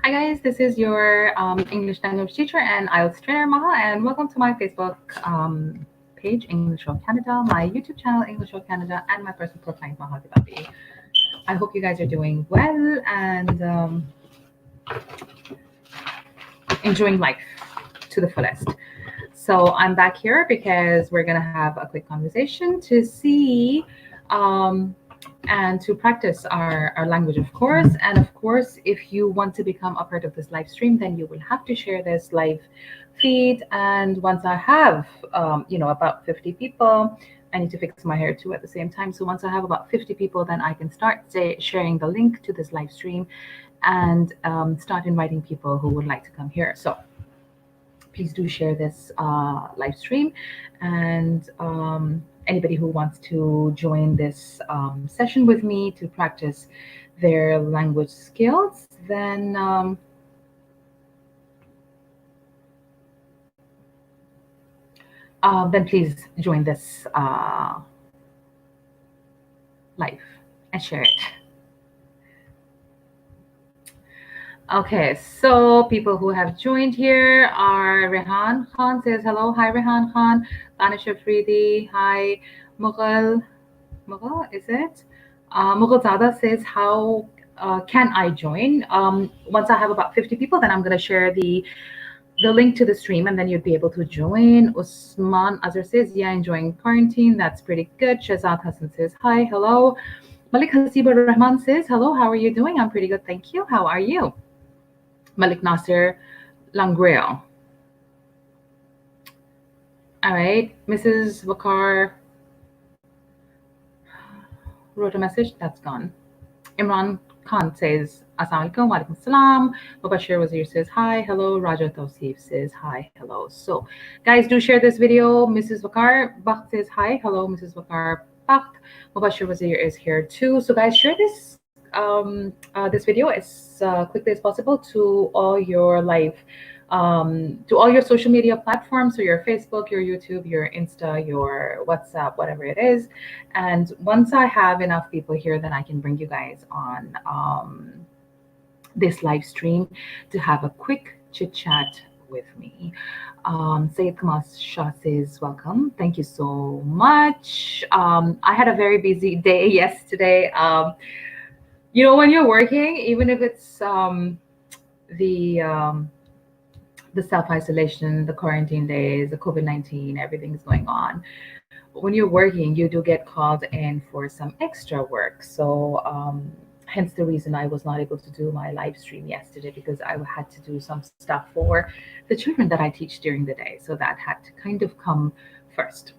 Hi guys, this is your English language teacher and IELTS trainer Maha, and welcome to my Facebook page, EnglishOCanada, my YouTube channel, EnglishOCanada, and my personal profile, Maha. I hope you guys are doing well and enjoying life to the fullest. So I'm back here because we're gonna have a quick conversation to see and to practice our language, of course. And of course, if you want to become a part of this live stream, then you will have to share this live feed. And once I have, about 50 people, I need to fix my hair too at the same time. So once I have about 50 people, then I can start sharing the link to this live stream and start inviting people who would like to come here. So please do share this live stream, and anybody who wants to join this session with me to practice their language skills, then please join this live and share it. Okay, so people who have joined here are Rehan Khan says hello. Hi, Rehan Khan. Danish Afridi. Hi, Mughal. Mughal, is it? Mughal Zada says, how can I join? Once I have about 50 people, then I'm going to share the link to the stream, and then you'd be able to join. Usman Azhar says, yeah, enjoying quarantine. That's pretty good. Shazad Hassan says, hi, hello. Malik Hasibur Rahman says, hello, how are you doing? I'm pretty good, thank you. How are you? Malik Nasser Langreo. All right, Mrs. Vakar wrote a message, that's gone. Imran Khan says, Assalamu alaikum, wa alaikum salam. Mubashir Wazir says, hi, hello. Raja Tawsif says, hi, hello. So, guys, do share this video. Mrs. Vakar Bakht says, hi, hello. Mrs. Vakar Bakht. Mubashir Wazir is here too. So, guys, share this this video as quickly as possible to all your social media platforms, so your Facebook, your YouTube, your Insta, your WhatsApp, whatever it is. And once I have enough people here, then I can bring you guys on this live stream to have a quick chit chat with me. Sayed Kamal Shah says, welcome. Thank you so much. I had a very busy day yesterday. When you're working, even if it's the self-isolation, the quarantine days, the COVID-19, everything's going on. When you're working, you do get called in for some extra work. So hence the reason I was not able to do my live stream yesterday, because I had to do some stuff for the children that I teach during the day. So that had to kind of come first.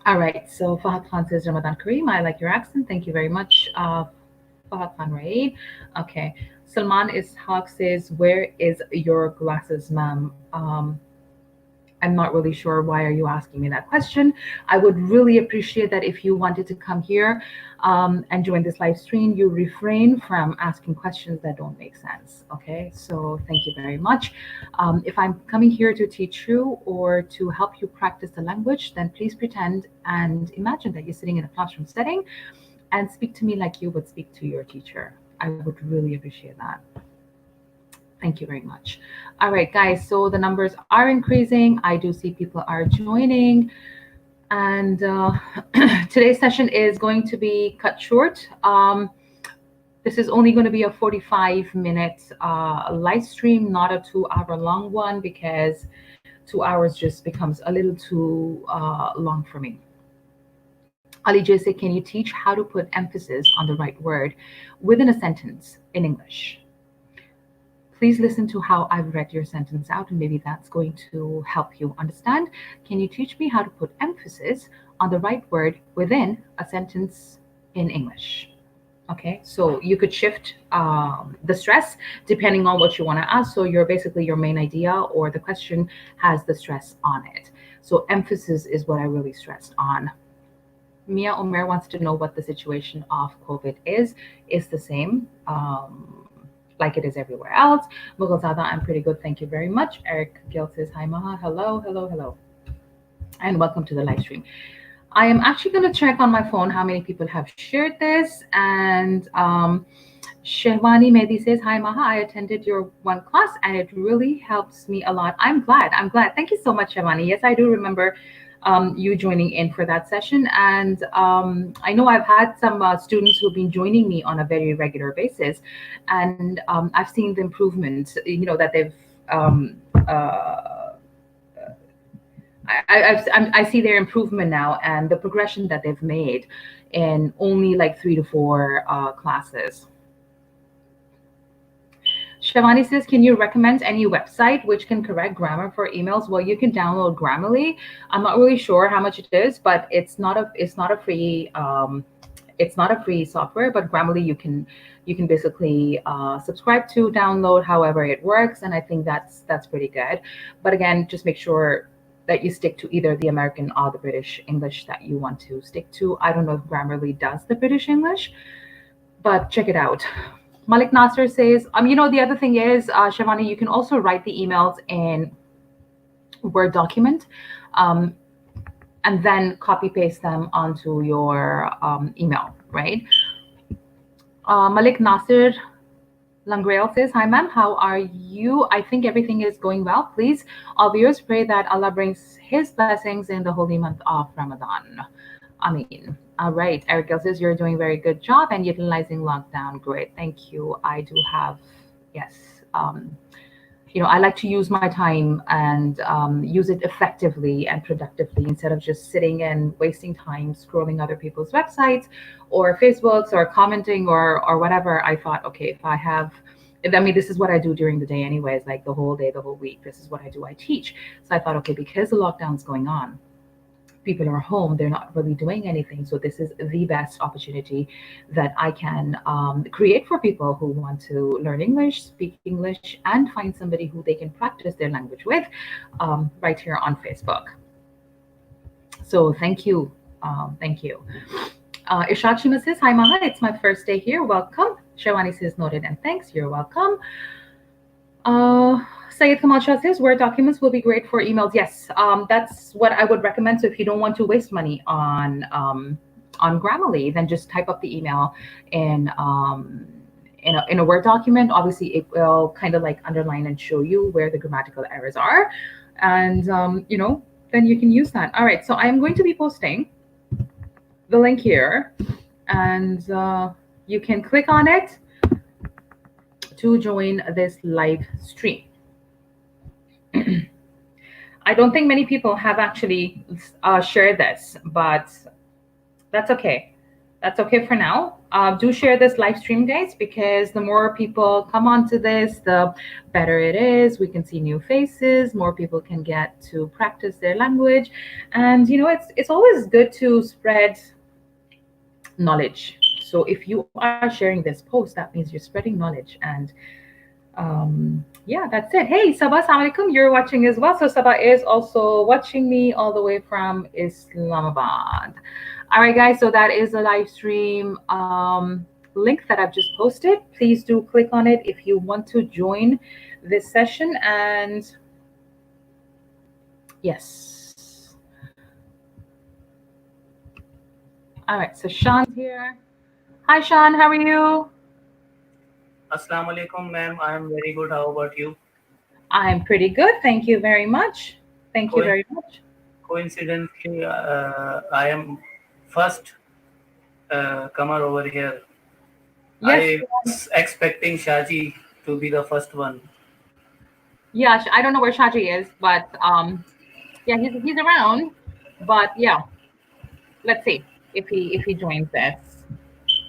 All right, so Fahad Khan says, Ramadan Kareem, I like your accent. Thank you very much, Fahad Khan Raid. Okay. Salman Ishaq says, where is your glasses, ma'am? I'm not really sure why are you asking me that question. I would really appreciate that if you wanted to come here and join this live stream, you refrain from asking questions that don't make sense. Okay, so thank you very much. If I'm coming here to teach you or to help you practice the language, then please pretend and imagine that you're sitting in a classroom setting and speak to me like you would speak to your teacher. I would really appreciate that. Thank you very much. All right, guys, so the numbers are increasing. I do see people are joining. And today's session is going to be cut short. This is only going to be a 45-minute live stream, not a 2-hour long one, because 2 hours just becomes a little too long for me. Ali J said, can you teach how to put emphasis on the right word within a sentence in English? Please listen to how I've read your sentence out, and maybe that's going to help you understand. Can you teach me how to put emphasis on the right word within a sentence in English? Okay, so you could shift the stress depending on what you want to ask. So your main idea or the question has the stress on it. So emphasis is what I really stressed on. Mia Omer wants to know what the situation of COVID is. It's the same, like it is everywhere else. Mughal Zada, I'm pretty good, thank you very much. Eric Gill says, hi Maha, hello, hello, hello. And welcome to the live stream. I am actually going to check on my phone how many people have shared this, and Shehwani Mehdi says, "Hi Maha, I attended your one class and it really helps me a lot. I'm glad. I'm glad. Thank you so much, Shehwani. Yes, I do remember you joining in for that session. And I know I've had some students who've been joining me on a very regular basis, and I've seen the improvement. That they've. I see their improvement now and the progression that they've made in only like 3 to 4 classes. Shivani says, can you recommend any website which can correct grammar for emails? Well, you can download Grammarly. I'm not really sure how much it is, but it's not a free software. But Grammarly you can basically subscribe to, download, however it works, and I think that's pretty good. But again, just make sure that you stick to either the American or the British English that you want to stick to. I don't know if Grammarly does the British English, but check it out. Malik Nasser says, the other thing is, Shavani, you can also write the emails in Word document, and then copy paste them onto your email, right? Malik Nasser Langrail says, hi ma'am, how are you? I think everything is going well. Please, all viewers, pray that Allah brings his blessings in the holy month of Ramadan. Ameen. All right. Eric Gill says, you're doing a very good job and utilizing lockdown. Great. Thank you. I do have, yes. I like to use my time and use it effectively and productively instead of just sitting and wasting time scrolling other people's websites or Facebooks or commenting or whatever. I thought, okay, this is what I do during the day anyways, like the whole day, the whole week. This is what I do. I teach. So I thought, okay, because the lockdown's going on, people are home, they're not really doing anything, so this is the best opportunity that I can create for people who want to learn English, speak English, and find somebody who they can practice their language with, right here on Facebook. So thank you. Ishaq Shima says, hi Maha, it's my first day here, welcome. Shawani says, noted and thanks, you're welcome. Sayed Kamal Shah says, Word documents will be great for emails. Yes, that's what I would recommend. So if you don't want to waste money on Grammarly, then just type up the email in a Word document. Obviously, it will kind of like underline and show you where the grammatical errors are. And, then you can use that. All right, so I'm going to be posting the link here. And you can click on it to join this live stream. I don't think many people have actually shared this, but that's okay. That's okay for now. Do share this live stream, guys, because the more people come onto this, the better it is. We can see new faces. More people can get to practice their language. And, it's always good to spread knowledge. So if you are sharing this post, that means you're spreading knowledge. And yeah, that's it. Hey, Sabah, assalamu alaikum. You're watching as well. So Sabah is also watching me all the way from Islamabad. All right, guys. So that is a live stream link that I've just posted. Please do click on it if you want to join this session. And yes. All right. So Sean's here. Hi, Sean. How are you? Assalamu alaikum, ma'am. I am very good. How about you? I'm pretty good. Thank you very much. Thank you very much. Coincidentally, I am first comer over here. Yes. I was expecting Shaji to be the first one. Yeah, I don't know where Shaji is, but yeah, he's around. But yeah, let's see if he joins us.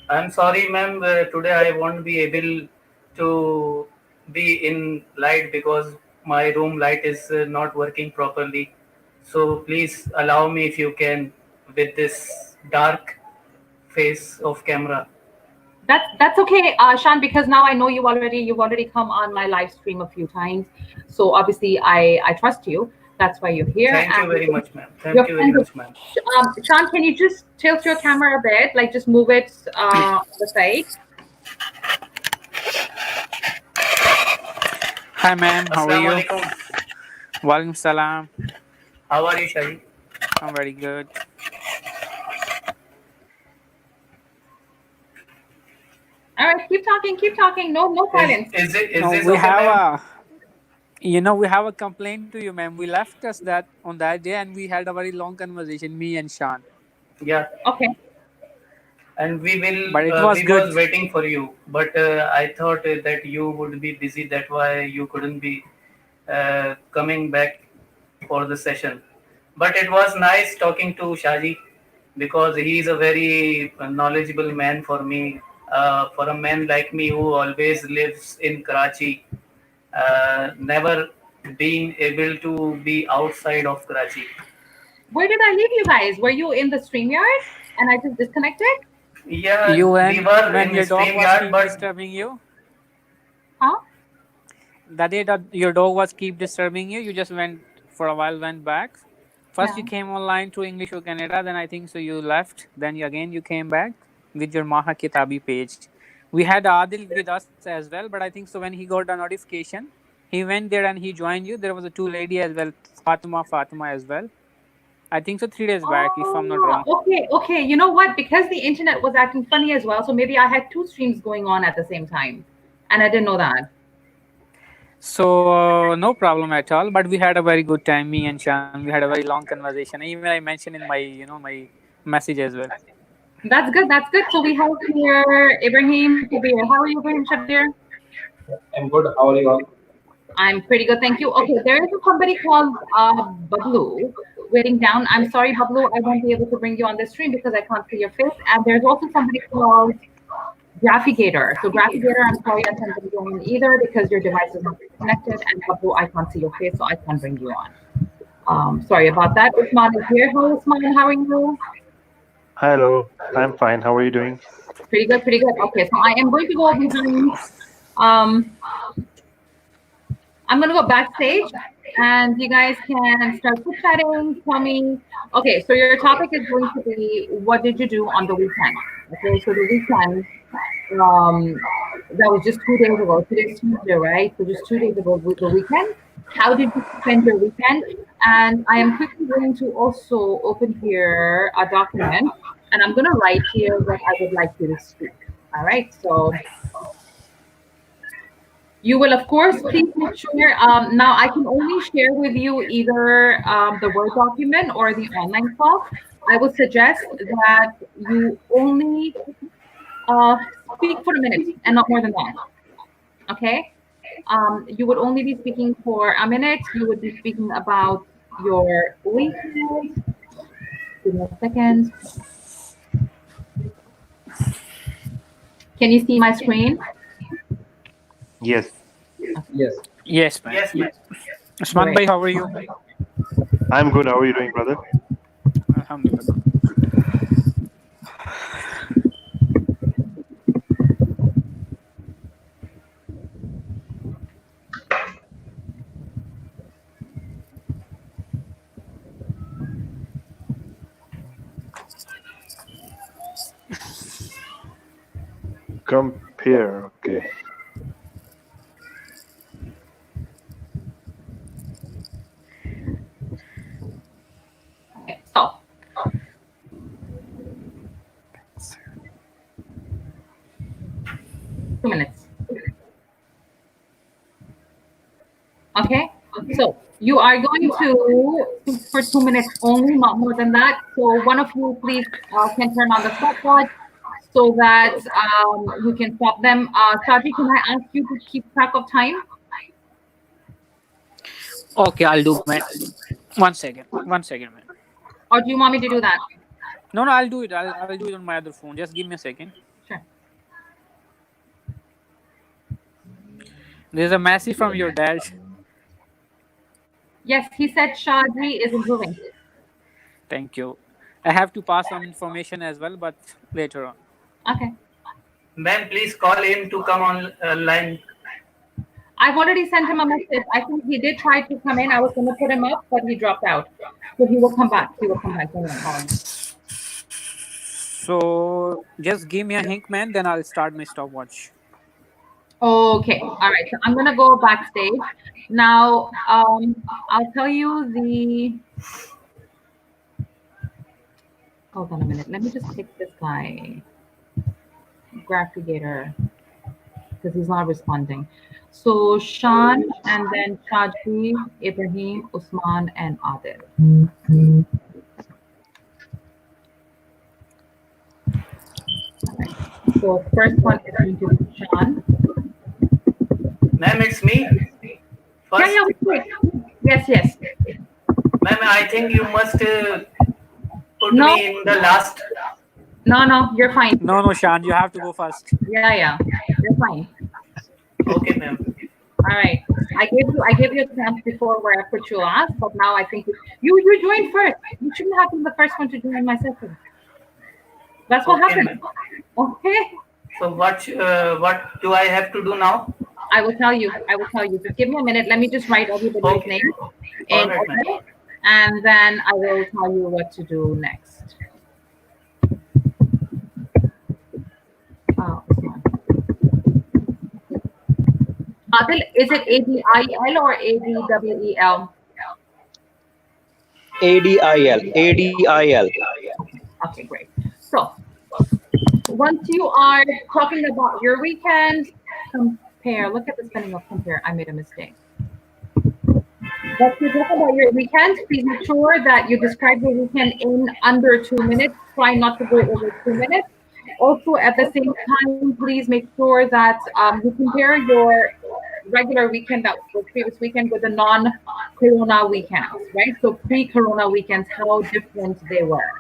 I'm sorry, ma'am. Today I won't be able to be in light because my room light is not working properly. So please allow me if you can with this dark face of camera. That's okay, Shan, because now I know you've already come on my live stream a few times. So obviously I trust you. That's why you're here. Thank you And very much, ma'am. your Thank you very friend, much, ma'am. Shan, can you just tilt your camera a bit? Like just move it on the side. Hi ma'am, how are Assalamu you? alaikum. Walaikum salam. How are you, Shahi? I'm very good. All right, keep talking, keep talking. No, no silence. Is No, this we okay, have ma'am? we have a complaint to you, ma'am. We left us that on that day, and we had a very long conversation, me and Sean. Yeah, Okay. and But it was we good. was waiting for you, but I thought that you would be busy. That why you couldn't be coming back for the session. But it was nice talking to Shaji because he is a very knowledgeable man for me. For a man like me who always lives in Karachi, never being able to be outside of Karachi. Where did I leave you guys? Were you in the StreamYard and I just disconnected? Yeah, You we and were when in your dog was StreamYard, keep but disturbing you, Huh? that day that your dog was keep disturbing you, you just went for a while, went back. First Yeah. you came online to English or Canada, then I think so you left. Then again you came back with your Maha Kitabi page. We had Adil with us as well, but I think so when he got a notification, he went there and he joined you. There was a two lady as well, Fatima as well. I think so 3 days back, if I'm not Oh, wrong. okay, okay. You know what? Because the internet was acting funny as well, so maybe I had two streams going on at the same time, and I didn't know that. So no problem at all. But we had a very good time, me and Shan. We had a very long conversation. Even I mentioned in my message as well. That's good. That's good. So we have here Ibrahim Shabir. How are you, Ibrahim Shabir? I'm good. How are you all? I'm pretty good, thank you. Okay, there is somebody called Bablu waiting down. I'm sorry, Bablu, I won't be able to bring you on the stream because I can't see your face. And there's also somebody called Graphigator. So Graphigator, I'm sorry I can't bring you on either because your device is not connected. And Bablu, I can't see your face, so I can't bring you on. Sorry about that. Usman is here. Hello, Usman. How are you? Hello, I'm fine. How are you doing? Pretty good, pretty good. Okay, so I am going to go behind. Um, I'm going to go backstage and you guys can start chit chatting. Tell me, okay, so your topic is going to be what did you do on the weekend? Okay, so the weekend, that was just 2 days ago. Today's Tuesday, right? So just 2 days ago, the weekend. How did you spend your weekend? And I am quickly going to also open here a document and I'm going to write here what I would like you to speak. All right, so you will, of course, please make sure. Now, I can only share with you either the Word document or the online class. I would suggest that you only uh, speak for a minute and not more than that. Okay? You would only be speaking for a minute. You would be speaking about your weekend. Give me a second. Can you see my screen? Yes, Yes. Yes, ma'am. yes, ma'am. Usman Great. bhai, how are you? I'm good. How are you doing, brother? Alhamdulillah. Good. Compare. Okay. Okay, so 2 minutes. Okay, so you are going to speak for 2 minutes only, not more than that. So one of you, please, can turn on the stopwatch so that you can stop them. Saji, can I ask you to keep track of time, Okay, I'll do, man. 1 second. 1 second, man. or do you want me to do that? No, no, I'll do it. I'll do it on my other phone. Just give me a second. Sure. There's a message from your dad. Yes, he said Shaji is improving. Thank you. I have to pass some information as well, but later on. Okay. Ma'am, please call him to come on line. I've already sent him a message. I think he did try to come in. I was going to put him up, but he dropped out. So he will come back. He will come back. Don't worry. So just give me a hint, man. Then I'll start my stopwatch. Okay. All right. So I'm going to go backstage. Now, I'll tell you the. Hold on a minute. Let me just pick this guy. Graphigator. because he's not responding. So Shan and then Shaji, Ibrahim, Usman, and Adil. So first one is going to be Shan. Ma'am, it's me Yeah, first. yeah, wait. Yes, yes. Ma'am, I think you must put No, me in the last. no, you're fine. No, no, Shan, you have to go first. Yeah, yeah, you're fine. Okay, ma'am. All right. I gave you a chance before where I put you last, but now I think you joined first. You shouldn't have been the first one to join my session. That's what Okay, happened. ma'am. Okay. So what do I have to do now? I will tell you. I will tell you. Just give me a minute. Let me just write everybody's Okay. name All in right, ma'am. order, and then I will tell you what to do next. Usman. Adil, is it ADIL or ADWEL? ADIL, ADIL. Okay, great. So once you are talking about your weekend, compare. Look at the spelling of compare. I made a mistake. Once you talk about your weekend, please make sure that you describe your weekend in under 2 minutes. Try not to go over 2 minutes. Also, at the same time, please make sure that you compare your regular weekend, that was previous weekend, with the non-corona weekends, right? So pre-corona weekends, how different they were.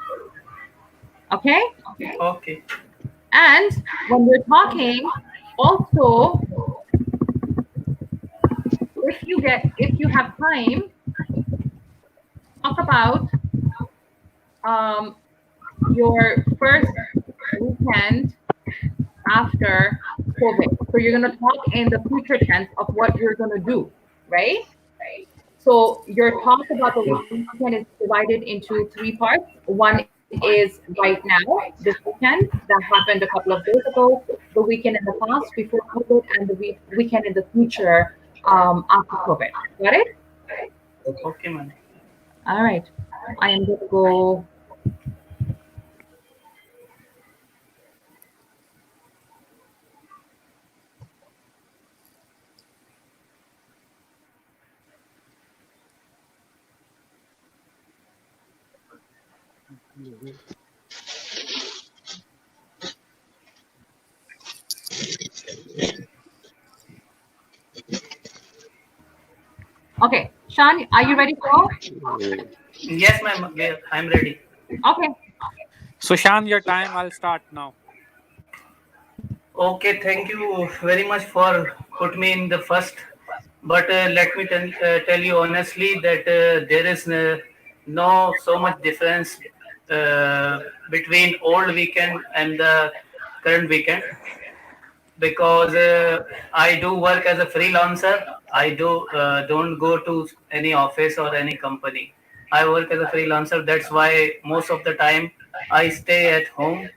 Okay? Okay. And when we're talking, also, if you have time, talk about um, your first weekend after COVID. So you're gonna talk in the future tense of what you're gonna do, right? So your talk about the weekend is divided into three parts. One is right now, this weekend that happened a couple of days ago, the weekend in the past before COVID, and the weekend in the future after COVID. Got it? Okay, ma'am. All right. I am gonna go. Okay, Sean, are you ready to go? Yes, ma'am. I'm ready. Okay. So, Shan, your time. I'll start now. Okay, thank you very much for put me in the first. But let me tell you honestly that there is no so much difference between old weekend and the current weekend because I do work as a freelancer. I don't go to any office or any company. I work as a freelancer. That's why most of the time I stay at home,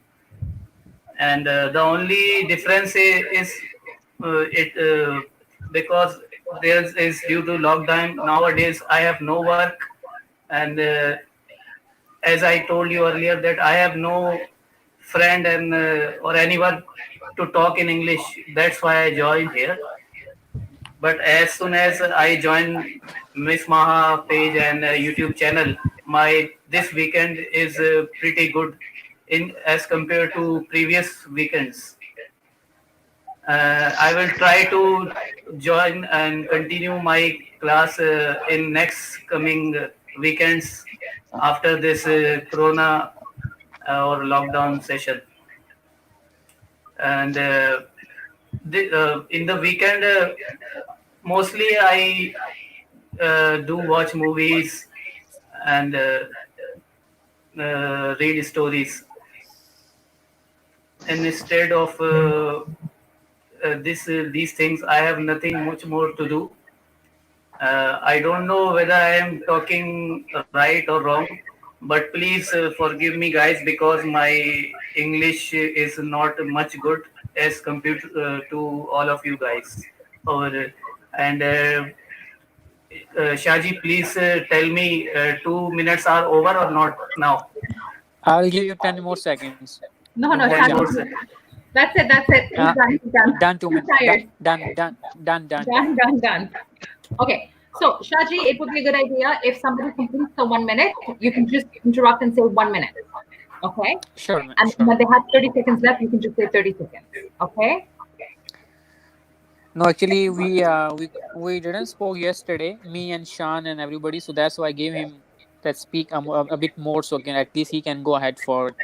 and the only difference is it because there is due to lockdown nowadays. I have no work, and as I told you earlier that I have no friend and or anyone to talk in English. That's why I joined here. But as soon as I joined Miss Maha page and YouTube channel, my this weekend is pretty good in as compared to previous weekends. I will try to join and continue my class in next coming weekends after this Corona or lockdown session. And in the weekend, mostly I do watch movies and read stories. And instead of these things, I have nothing much more to do. I don't know whether I am talking right or wrong, but please forgive me, guys, because my English is not much good as compared to all of you guys over there. And Shaji, please tell me 2 minutes are over or not now? I'll give you 10 more seconds. No, Don't no, worry, 10 Shan. more Shaji, seconds. That's it. That's it. He's Uh, done. He's done. done 2 minutes. He's tired. Done. Done. Done. Done. Okay. So, Shaji, it would be a good idea if somebody completes the 1 minute, you can just interrupt and say 1 minute. Okay. Sure, man. And Sure. when they have 30 seconds left, you can just say 30 seconds. Okay. No, actually, we didn't spoke yesterday. Me and Sean and everybody. So that's why I gave him that speak a bit more, so can at least he can go ahead forward.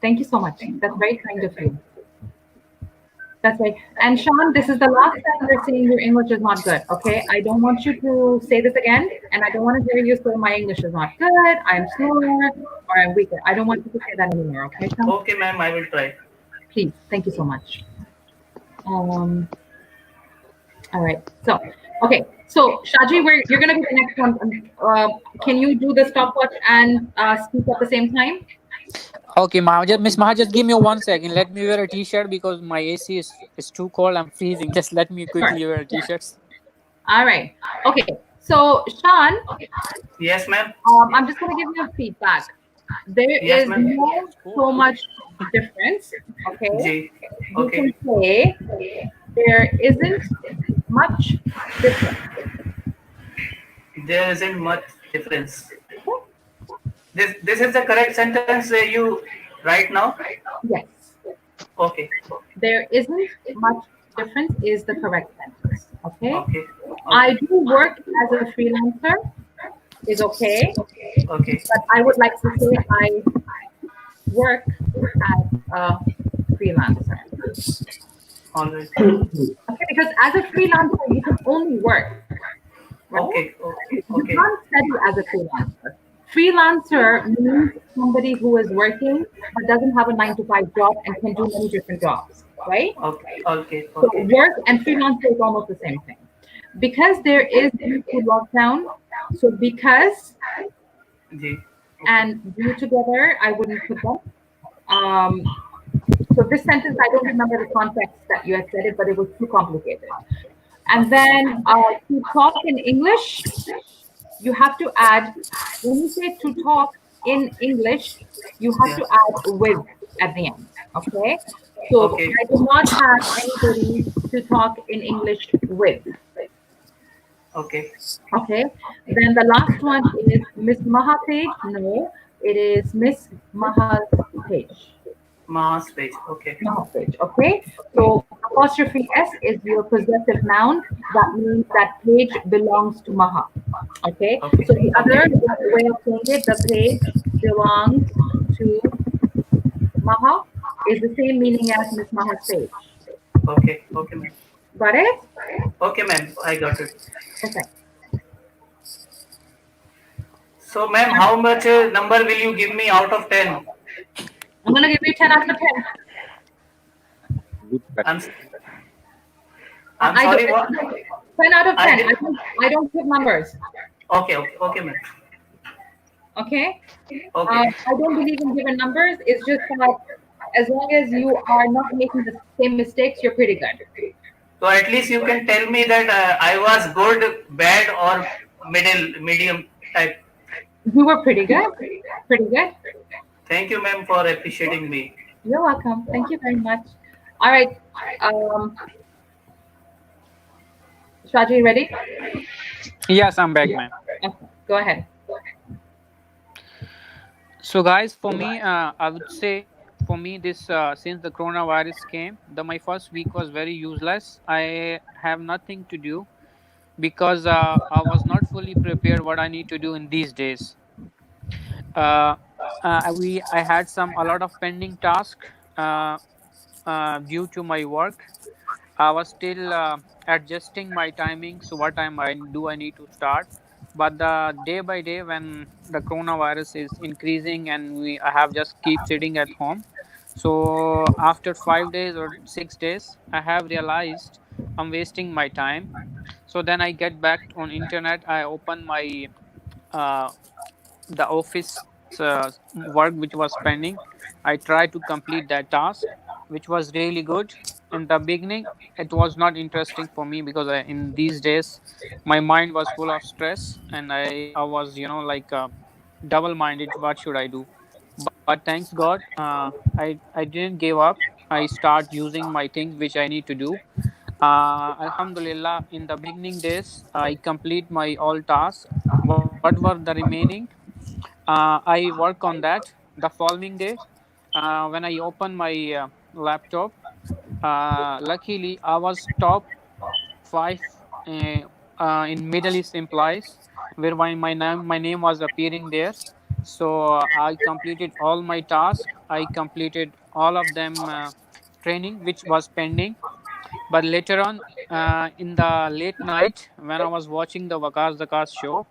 Thank you so much. That's very kind of you. That's right. And Sean, this is the last time you're saying your English is not good. Okay. I don't want you to say this again. And I don't want to hear you say my English is not good, I'm slower, or I'm weaker. I don't want you to say that anymore. Okay, Sean? Okay, ma'am, I will try. Please. Thank you so much. All right. So, okay. So, Shaji, you're going to be the next one. Can you do the stopwatch and speak at the same time? Okay, Maha, Miss Maha, just give me 1 second. Let me wear a t-shirt because my AC is too cold. I'm freezing. Just let me Sure. quickly wear a t-shirt. All right. Okay. So, Sean, Yes, ma'am. I'm just going to give you a feedback. There Yes, is ma'am. no so much difference. Okay. Ji. You Okay. can say there isn't much difference. There isn't much difference. This is the correct sentence you write now? Yes. Okay. There isn't much difference is the correct sentence. Okay. Okay. I do work as a freelancer is okay. Okay. But I would like to say I work as a freelancer. All right. Okay, because as a freelancer, you can only work. Right? Okay. You Okay. can't study as a freelancer. Freelancer means somebody who is working but doesn't have a 9 to 5 job and can do many different jobs, right? Okay. Okay. So Okay. work and freelancer is almost the same thing. Because there is due to lockdown, so because Ji. and due together, I wouldn't put them. So this sentence, I don't remember the context that you had said it, but it was too complicated. And then to talk in English, you have to add, when you say to talk in English, you have to add with at the end. Okay? So Okay. I do not have anybody to talk in English with. Okay. Okay. Then the last one is Miss Maha page. No, it is Miss Maha's page. Mass page. Okay. Maha page. Okay. So apostrophe S is your possessive noun. That means that page belongs to Maha. Okay. Okay. So the other way of saying it, the page belongs to Maha, is the same meaning as Miss Maha's page. Okay. Okay, ma'am. Got it? Okay, ma'am. I got it. Okay. So, ma'am, how much number will you give me out of 10? I'm gonna give you 10 out of 10. I'm I'm I sorry. don't, What? 10 out of 10. did- I don't give numbers. Okay. Okay. Okay, ma'am. Okay. Okay. I don't believe in giving numbers. It's just that as long as you are not making the same mistakes, you're pretty good. So at least you can tell me that I was good, bad, or medium type. You were pretty good. Pretty good. Thank you, ma'am, for appreciating me. You're welcome. Thank you very much. All right. Shaji, ready? Yes, I'm back, man. Okay, go ahead. So, guys, for me, I would say for me this since the coronavirus came, my first week was very useless. I have nothing to do because I was not fully prepared what I need to do in these days. Uh, I had a lot of pending tasks due to my work. I was still adjusting my timing. So what time I need to start? But the day by day, when the coronavirus is increasing and I have just keep sitting at home. So after 5 days or 6 days, I have realized I'm wasting my time. So then I get back on internet. I open my uh, the office work which was pending. I tried to complete that task, which was really good. In the beginning, it was not interesting for me because in these days, my mind was full of stress and I was, like double minded. What should I do? But thanks God, I didn't give up. I start using my things which I need to do. Alhamdulillah, in the beginning days, I complete my all tasks. What were the remaining? I work on that. The following day, when I open my laptop, luckily I was top five uh, in Middle East employees, where my name was appearing there. So I completed all my tasks. I completed all of them training which was pending. But later on, in the late night, when I was watching the Vakas Zakas show,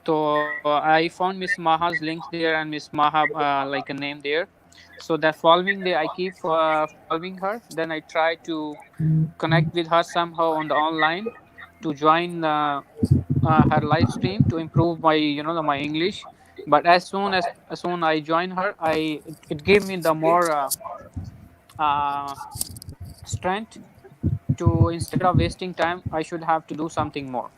so I found Miss Maha's links there and Miss Maha like a name there. So that following day, I keep following her. Then I try to connect with her somehow on the online to join her live stream to improve my my English. But as soon I join her, it gave me the more uh, strength to, instead of wasting time, I should have to do something more.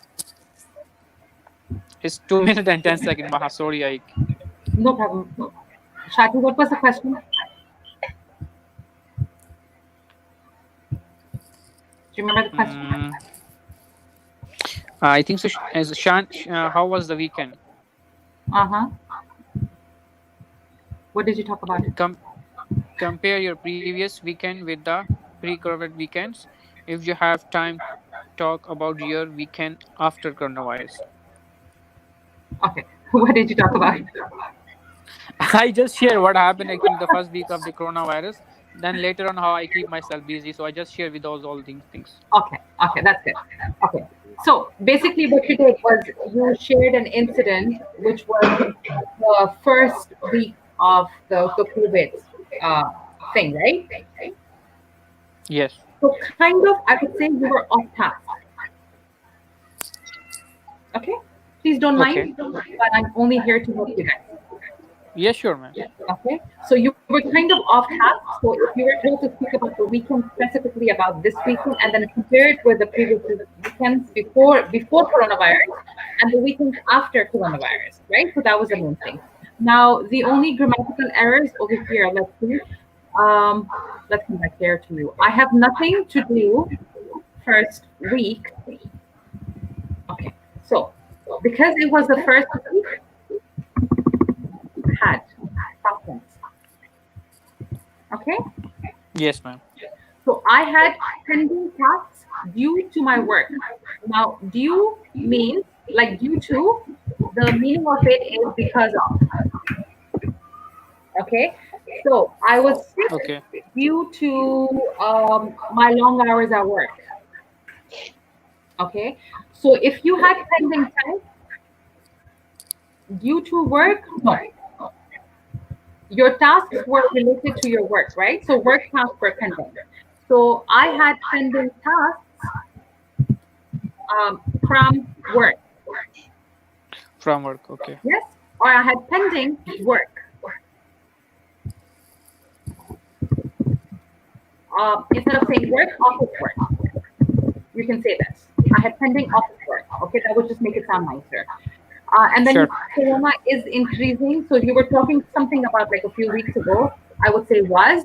It's 2 minutes and 10 seconds, Maha. Sorry, I. No problem. Shati, what was the question? Do you remember the question? Mm, I think so. As Shan, how was the weekend? Uh-huh. What did you talk about? Compare your previous weekend with the pre-COVID weekends. If you have time, talk about your weekend after coronavirus. Okay. What did you talk about? I just share what happened actually the first week of the coronavirus. Then later on, how I keep myself busy. So I just share with those all these things. Okay. Okay, that's good. Okay. So basically what you did was you shared an incident which was the first week of the COVID uh, thing, right? Yes. So kind of, I would say you were off task. Okay? Please don't Okay. mind, but I'm only here to help you guys. Yeah, sure, man. Okay? So you were kind of off task. So if you were told to speak about the weekend, specifically about this weekend, and then compare it with the previous weekends before coronavirus and the weekends after coronavirus, right? So that was the main thing. Now the only grammatical errors over here, let's see. Let's come back there to you. I have nothing to do first week. Okay. So because it was the first week, had substance. Okay. Yes, ma'am. So I had pending tasks due to my work. Now, due means like due to, the meaning of it is because of. Okay. So I was sick Okay. due to my long hours at work. Okay. So if you had pending tasks due to work, no. Your tasks were related to your work, right? So work tasks were pending. So I had pending tasks from work. From work. Okay. Yes, or I had pending work. Instead of saying work, office work. You can say this. I had pending office work. Okay, that would just make it sound nicer. And then Sure. corona is increasing. So you were talking something about like a few weeks ago. I would say was.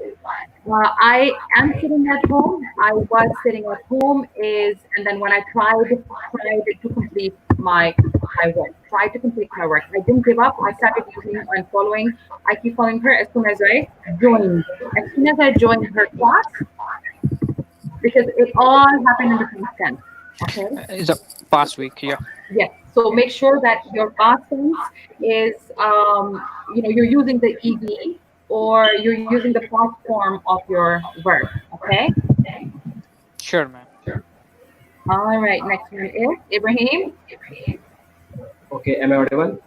I am sitting at home. I was sitting at home and then when I tried to complete my work, tried to complete my work. I didn't give up. I started using and following. I keep following her as soon as I joined. As soon as I joined her class, because it all happened in the same sense. Okay. It's a past week. Yeah. Yes. So make sure that your past tense is, you're using the ed or you're using the past form of your verb. Okay. Sure, ma'am. All right. Next one is Ibrahim. Okay, am I audible?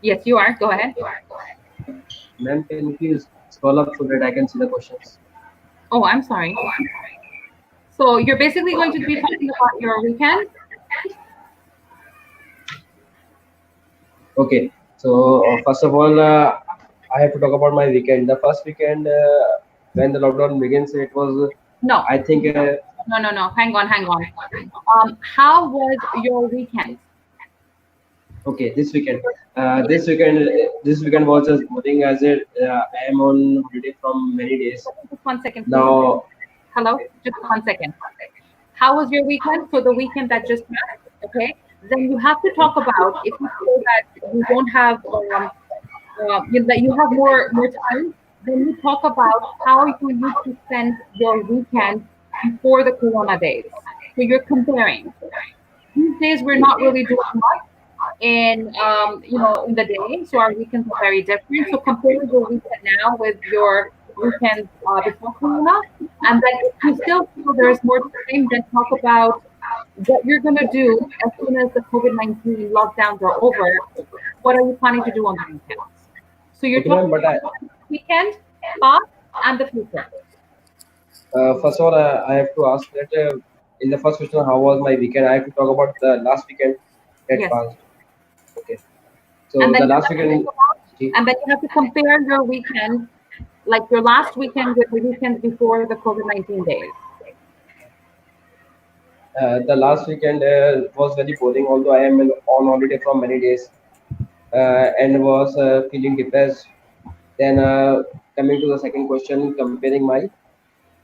Yes, you are. Go ahead. Ma'am, can you please scroll up so that I can see the questions? Oh, I'm sorry. So you're basically going to be talking about your weekend. Okay, so first of all, I have to talk about my weekend. The first weekend when the lockdown begins, it was, No. I think, No. Hang on. How was your weekend? Okay, this weekend. This weekend was just boring as I am on holiday from many days. Just 1 second, please. Now, Hello, just 1 second. How was your weekend? So the weekend that just passed, okay? Then you have to talk about if you feel that you don't have that you have more time. Then you talk about how you used to spend your weekend before the Corona days. So you're comparing. These days we're not really doing much in in the day, so our weekends are very different. So compare your weekend now with your weekend before Corona, and then if you still feel there's more time, then talk about what you're gonna do as soon as the COVID-19 lockdowns are over. What are you planning to do on the weekends? So you're okay, ma'am, talking but about weekend, past, and the future. first of all, I have to ask that in the first question, how was my weekend? I have to talk about the last weekend that Yes. passed. Okay, And so then the you last have to think weekend, about, and then you have to compare your weekend, like your last weekend with the weekend before the COVID-19 days. the last weekend was very boring. Although I am on holiday from many days and was feeling depressed. Then coming to the second question, comparing my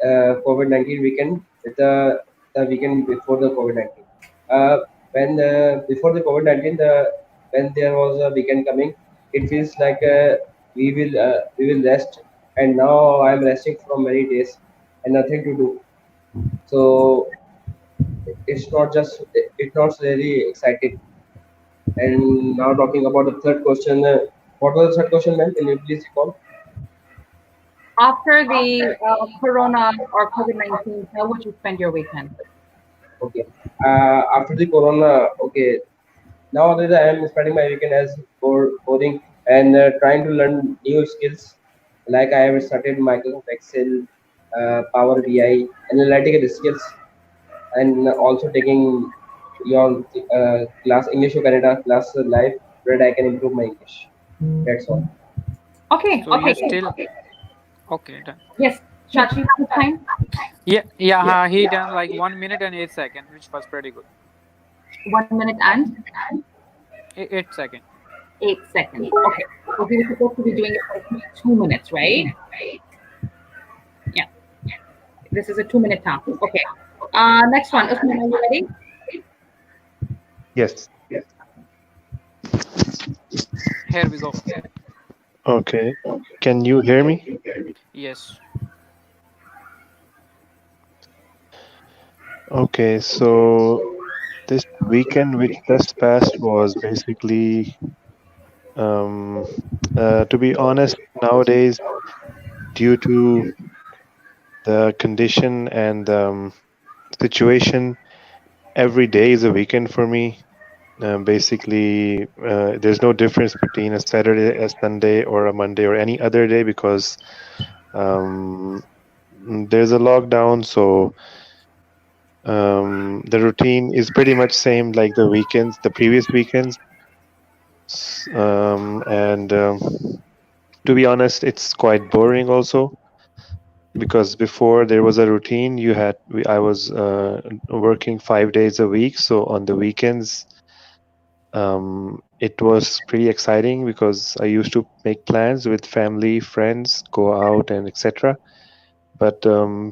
COVID-19 weekend with the weekend before the COVID-19. Uh, when before the COVID-19, when there was a weekend coming, it feels like we will rest, and now I'm resting from many days and nothing to do. So it's not really exciting. And now talking about the third question, what was the third question, ma'am? Can you please recall? After the Corona or COVID-19, how would you spend your weekend? Okay. After the corona, okay. Nowadays, I am spending my weekend as coding and trying to learn new skills. Like I have started Microsoft Excel, Power BI, analytical skills, and also taking your class EnglishOCanada class live where I can improve my English. That's all. Okay, So you're okay. still okay. Done. Yes, Shachi, how much time? Yeah, yeah. Yeah. He done like 1 minute and 8 seconds, which was pretty good. 1 minute and 8 seconds. 8 seconds. Okay, so we were supposed to be doing it for 2 minutes, right? Yeah, this is a 2 minute task. Okay. Next one. Usman, are you ready? Yes. Here we go. Okay. Can you hear me? Yes. Okay, so this weekend which just passed was basically, um, to be honest, nowadays, due to the condition and situation, every day is a weekend for me. Basically, there's no difference between a Saturday, a Sunday, or a Monday, or any other day because um, there's a lockdown. So the routine is pretty much same like the weekends, the previous weekends. And to be honest, it's quite boring also because before there was a routine. I was working 5 days a week, so on the weekends it was pretty exciting because I used to make plans with family, friends, go out and etc. But from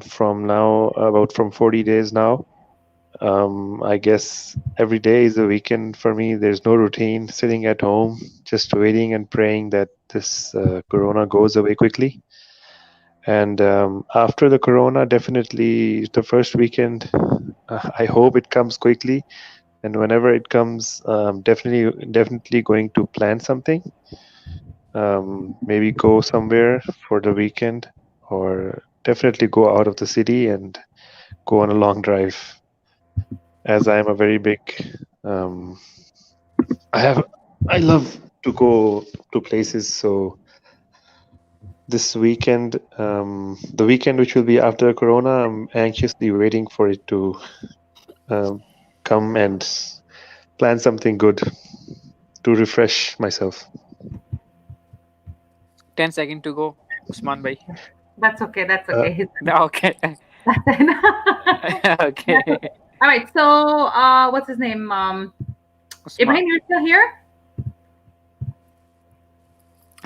40 days now, I guess every day is a weekend for me. There's no routine, sitting at home, just waiting and praying that this corona goes away quickly. And after the corona, definitely the first weekend, I hope it comes quickly. And whenever it comes, definitely going to plan something. Maybe go somewhere for the weekend, or definitely go out of the city and go on a long drive. As I am a very big, um, I love to go to places. So this weekend, the weekend which will be after Corona, I'm anxiously waiting for it to um, come and plan something good to refresh myself. 10 seconds to go, Usman bhai. That's okay. That's Uh, okay. Okay. That's it. Okay. All right. So, what's his name? Usman. Ibrahim, you're still here?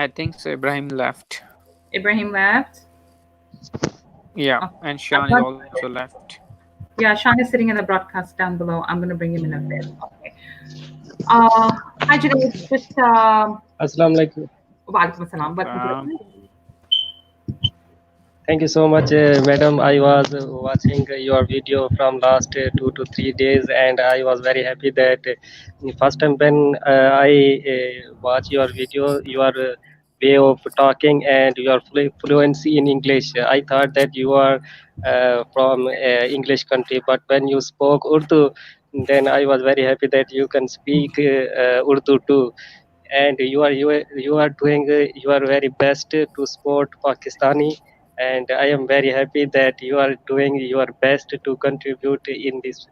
I think so. Ibrahim left. Ibrahim left. Yeah, Okay. and I'm Sean is not- also left. Yeah, Sean is sitting in the broadcast down below. I'm gonna bring him in a bit. Okay. Hi, Junaid. Just Assalamu alaikum. Walaikum assalam. Welcome to the Um, Thank you so much, madam. I was watching your video from last 2 to 3 days, and I was very happy that first time when I watch your video, your way of talking and your fluency in English. I thought that you are from English country, but when you spoke Urdu, then I was very happy that you can speak Urdu too. And you are doing your very best to support Pakistani, and I am very happy that you are doing your best to contribute in this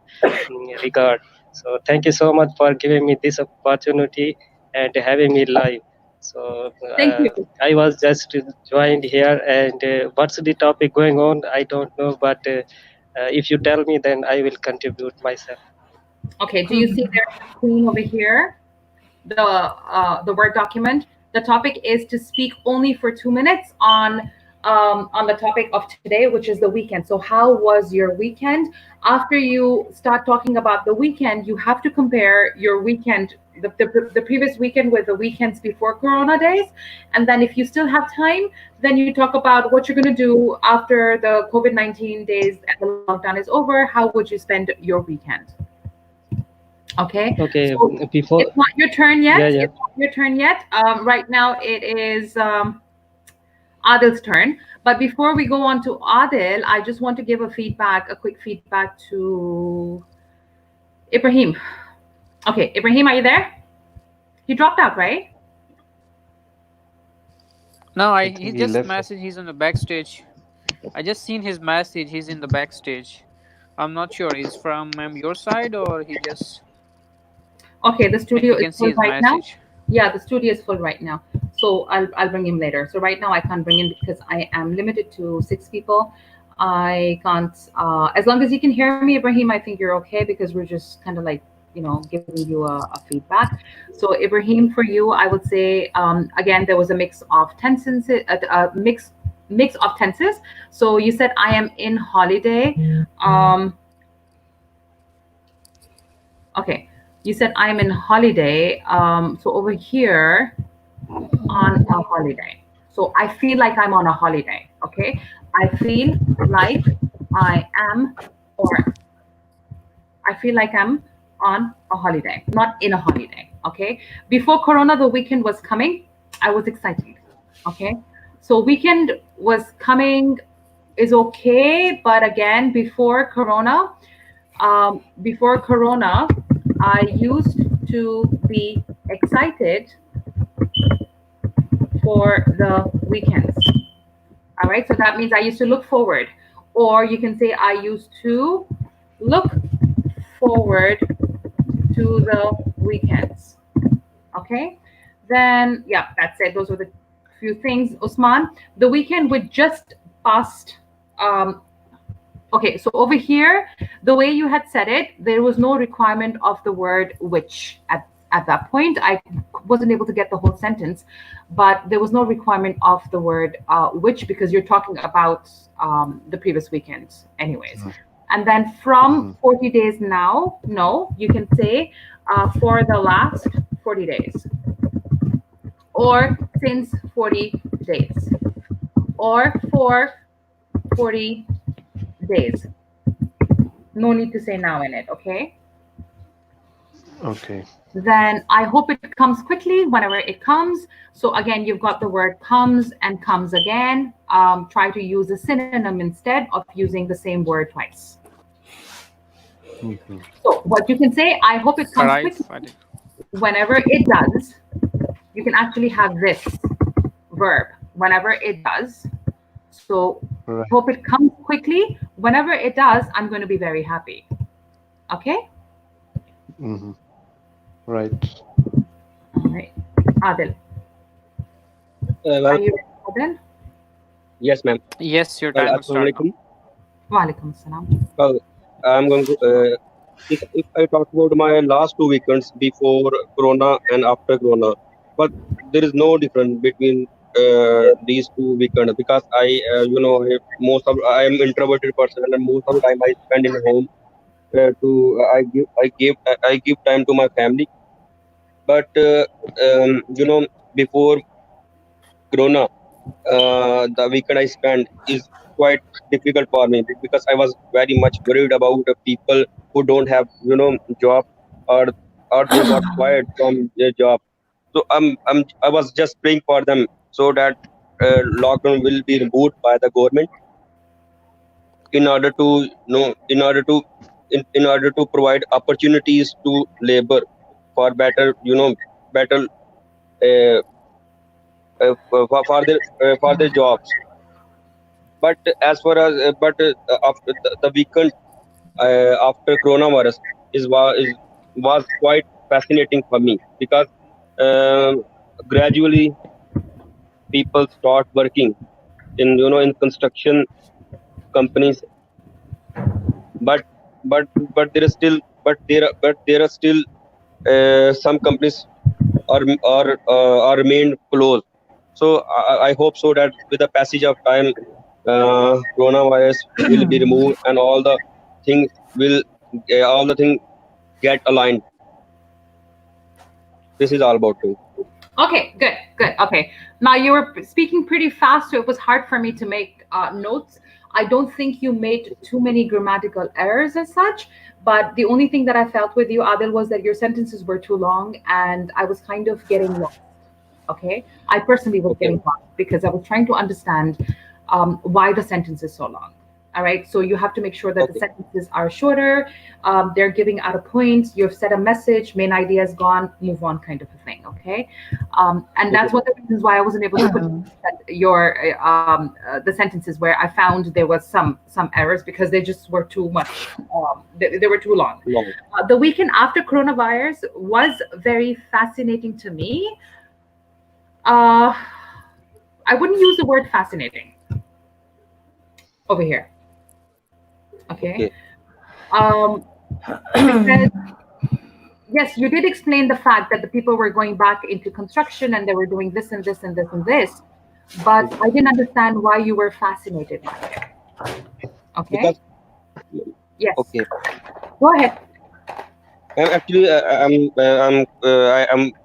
regard. So thank you so much for giving me this opportunity and having me live. So Thank you. I was just joined here, and what's the topic going on? I don't know, but if you tell me, then I will contribute myself. Okay. Do you see there's a screen over here? The Word document. The topic is to speak only for 2 minutes on the topic of today, which is the weekend. So, how was your weekend? After you start talking about the weekend, you have to compare your weekend, the previous weekend, with the weekends before Corona days, and then if you still have time, then you talk about what you're going to do after the COVID-19 days and the lockdown is over. How would you spend your weekend? Okay. Okay, So before, it's not your turn yet. yeah. It's not your turn yet. Right now it is Adil's turn. But before we go on to Adil, I just want to give a quick feedback to Ibrahim. Okay, Ibrahim, are you there? He dropped out, right? no, I he think he just left. messaged. He's on the backstage. I just seen his message. He's in the backstage. I'm not sure. Is from your side or he just. Okay, the You studio can is see full his right now. message. Yeah, the studio is full right now. So I'll bring him later. So right now I can't bring him because I am limited to 6 people. I can't as long as you can hear me, Ibrahim, I think you're okay because we're just kind of like, giving you a feedback. So Ibrahim, for you, I would say again there was a mix of tenses, mix of tenses. So you said I am in holiday. Okay. You said I'm in holiday. So over here, on a holiday. So I feel like I'm on a holiday. Okay. I feel like I am, or I feel like I'm on a holiday, not in a holiday. Okay. Before Corona, the weekend was coming. I was excited. Okay. So weekend was coming is okay, but again, before Corona, I used to be excited for the weekends. All right, so that means I used to look forward, or you can say I used to look forward to the weekends. Okay, then yeah, that's it. Those were the few things. Usman, the weekend would just passed. Okay, so over here, the way you had said it, there was no requirement of the word which at that point. I wasn't able to get the whole sentence, but there was no requirement of the word which because you're talking about the previous weekend, anyways. And then from 40 days now, no, you can say for the last 40 days, or since 40 days, or for 40 days. No need to say now in it, okay? Okay. Then I hope it comes quickly whenever it comes. So again, you've got the word comes and comes again. Try to use a synonym instead of using the same word twice. So what you can say, I hope it comes quickly. Whenever it does, you can actually have this verb, whenever it does. So Right. hope it comes quickly. Whenever it does, I'm going to be very happy. Okay? Right. All right. Adil. Well, Are you ready, Adil? yes, ma'am. Yes, your Well, time will start now. Assalamualaikum. Walaikum salam. Well, I'm going to, if I talk about my last 2 weekends before Corona and after Corona, but there is no difference between these two weekends because I am introverted person and most of the time I spend in home I give time to my family. But before Corona, the weekend I spent is quite difficult for me because I was very much worried about the people who don't have job or they got fired from their job. So I was just praying for them so that lockdown will be removed by the government in order to in order to provide opportunities to labor for better better uh, for their jobs. But as far as after the weekend after coronavirus was quite fascinating for me because um gradually people start working in in construction companies, but but there is still but there are still some companies are remained closed. So I hope so that with the passage of time, coronavirus will be removed and things will all the things get aligned. This is all about me. Okay, good, good. Okay. Now you were speaking pretty fast, so it was hard for me to make notes. I don't think you made too many grammatical errors as such, but the only thing that I felt with you, Adil, was that your sentences were too long and I was kind of getting lost. Okay. I personally was Okay, getting lost because I was trying to understand why the sentence is so long. All right. So you have to make sure that the okay, sentences are shorter. They're giving out a point. You've said a message, main idea is gone, move on, kind of a thing. Okay. And okay, that's one of the reasons why I wasn't able to put your the sentences where I found there was some errors because they just were too much. They were too long. long. The weekend after coronavirus was very fascinating to me. Uh, I wouldn't use the word fascinating over here. Okay. Okay, Um, because yes, you did explain the fact that the people were going back into construction and they were doing this and this and this and this, but I didn't understand why you were fascinated by it. Okay. because Yes. okay, Go ahead. I'm actually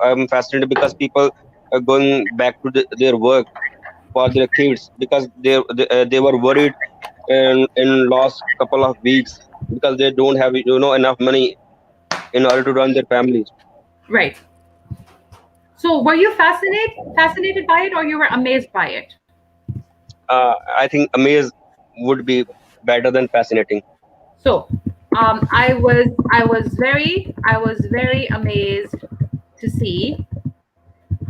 I'm fascinated because people are going back to their work for their kids because they were worried in last couple of weeks because they don't have enough money in order to run their families. Right. So were you fascinated by it or you were amazed by it? I think amaze would be better than fascinating. So I was very amazed to see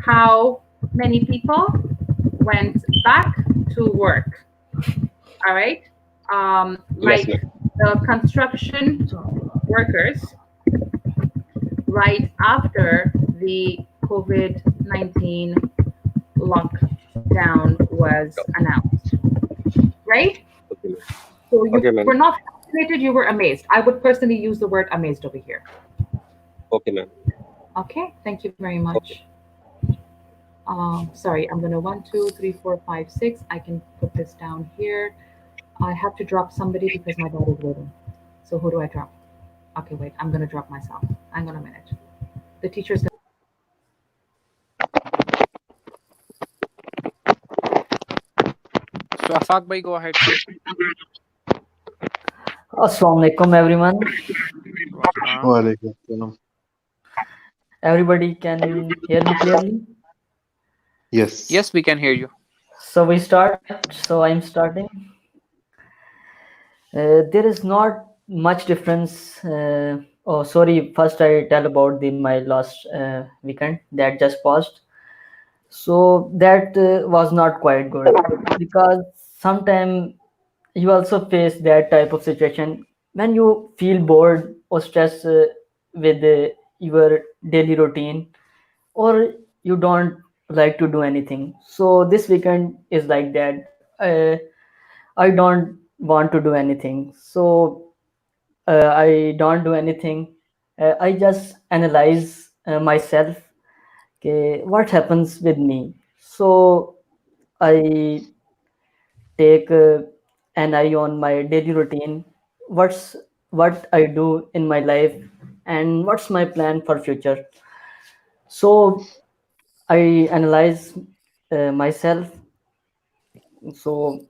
how many people went back to work. All right. Yes, Like ma'am. the construction workers right after the COVID-19 lockdown was announced, right? Okay, ma'am. So you Okay, were ma'am. not fascinated, you were amazed. I would personally use the word amazed over here. Okay, ma'am. Okay, thank you very Okay. much. Sorry, I'm gonna 1, 2, 3, 4, 5, 6. I can put this down here. I have to drop somebody because my dad is waiting. So who do I drop? Okay, wait, I'm gonna drop myself. Hang on a minute. The teacher's gonna. So Afaq bhai, go ahead, sir. Assalamualaikum everyone. Welcome. Walaikum salam. Everybody can hear me clearly. Yes. Yes, we can hear you. So we start. So I'm starting. There is not much difference. Oh, sorry. First, I tell about my last weekend that just passed. So that was not quite good because sometimes you also face that type of situation when you feel bored or stressed with your daily routine, or you don't like to do anything. So this weekend is like that. I don't want to do anything. So I don't do anything. I just analyze myself Okay, what happens with me? So I take an eye on my daily routine. What's what I do in my life, and what's my plan for future. So I analyze myself. So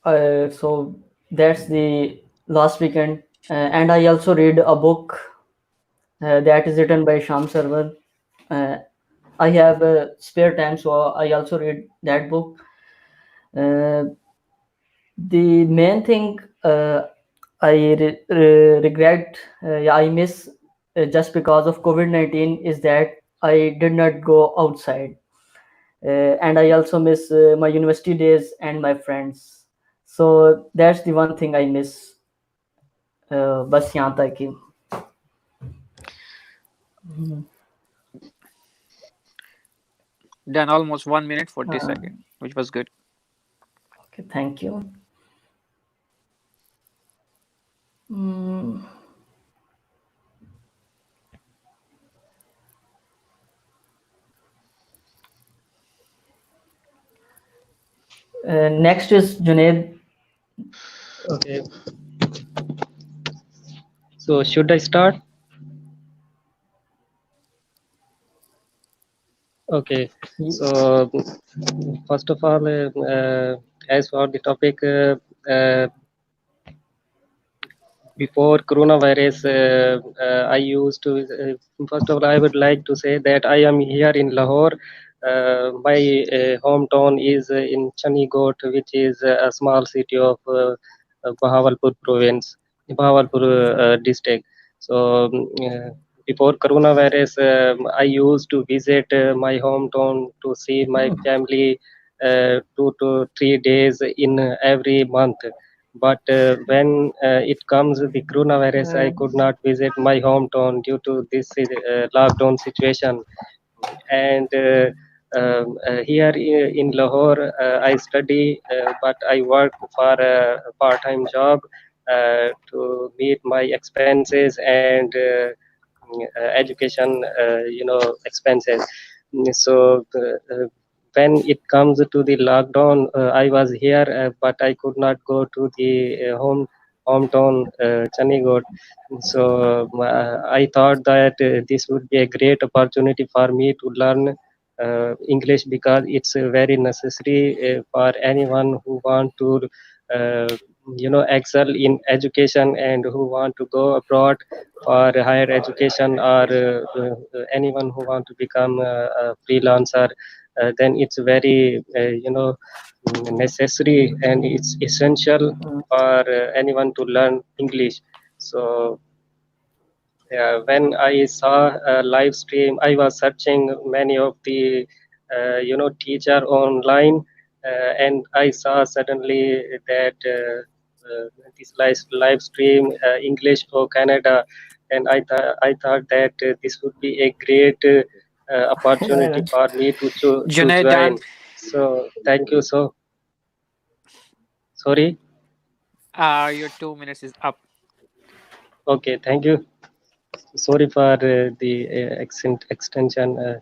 so that's the last weekend, and I also read a book that is written by Sham Sarwar. Uh, I have spare time, so I also read that book. Uh, the main thing regret, yeah, I miss just because of COVID-19 is that I did not go outside, and I also miss my university days and my friends. So that's the one thing I miss. बस यहाँ तक ही. Done almost 1 minute 40 seconds, Uh, which was good. okay, thank you. Mm, next is Junaid. Okay, so should I start? Okay, so first of all, as for the topic, before coronavirus, I used to. First of all, I would like to say that I am here in Lahore. My hometown is in Chandigarh, which is a small city of Bahawalpur province, Bahawalpur district. So before coronavirus, I used to visit my hometown to see my family 2 to 3 days in every month. But when it comes the coronavirus, I could not visit my hometown due to this lockdown situation. And here in Lahore, I study, but I work for a part-time job to meet my expenses and education, expenses. So when it comes to the lockdown, I was here, but I could not go to the hometown, Chandigarh. So I thought that this would be a great opportunity for me to learn English, because it's very necessary for anyone who want to uh, excel in education and who want to go abroad for higher education, or anyone who want to become a freelancer. Then it's very necessary, and it's essential for anyone to learn English. So when I saw a live stream, I was searching many of the teacher online, and I saw suddenly that this live stream, English for Canada, and I thought that this would be a great opportunity for me to Junaid, done. join. So thank you. So sorry. Your 2 minutes is up. Okay, thank you. Sorry for the extension.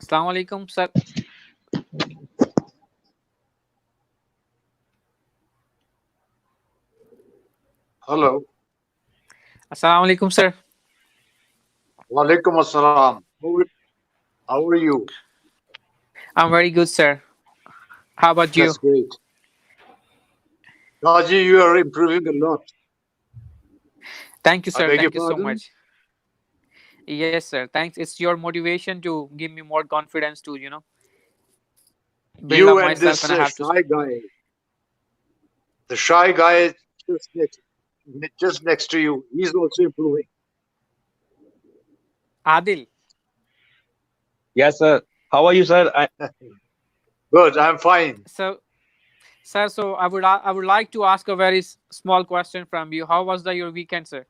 Assalamu alaikum, sir. Hello. Assalamu alaikum, sir. Walaikum assalam. How are you? I'm very good, sir. How about you? That's great. Raji, you are improving a lot. Thank you, I sir. beg your Thank you so pardon? much. Yes, sir. Thanks. It's your motivation to give me more confidence to, build You up and myself, this and I have to. shy guy. The shy guy just next to you. He's also improving. Adil. Yes, sir. How are you, sir? Good. I'm fine. So, sir, so I would like to ask a very small question from you. How was your weekend, sir?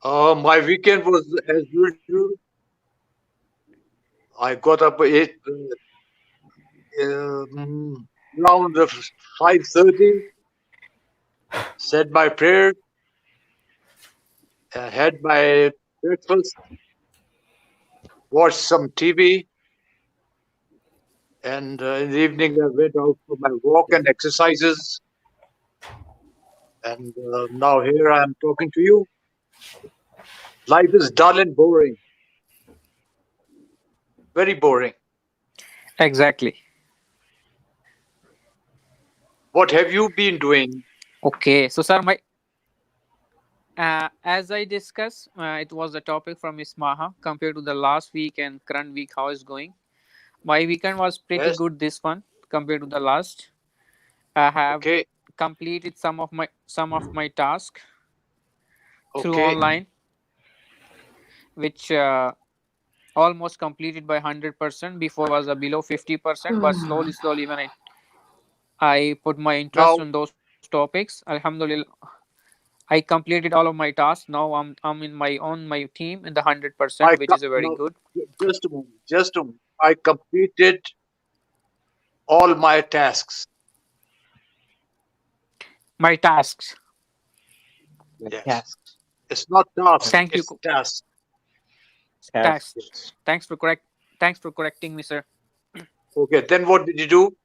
My weekend was as usual. I got up at 8. around 5:30, said my prayer, had my breakfast, watched some TV, and in the evening I went out for my walk and exercises. And now here I am talking to you. Life is dull and boring, very boring. Exactly. What have you been doing? Okay. So, sir, my as I discussed, it was a topic from Miss Maha compared to the last week and current week. How is going? My weekend was pretty Yes, good. This one compared to the last. I have okay, completed some of my task through okay. online, which almost completed by 100%. Before was a below 50%, but slowly when I put my Now interest in those topics, Alhamdulillah, I completed all of my tasks. Now I'm in my team in the 100%, which is a very now good. just a moment, just a moment. I completed all my tasks. My tasks. My Yes, tasks. it's not task, Thank you. it's task. Tasks. Tasks. Yes. Thanks for correcting me, sir. Okay, then what did you do?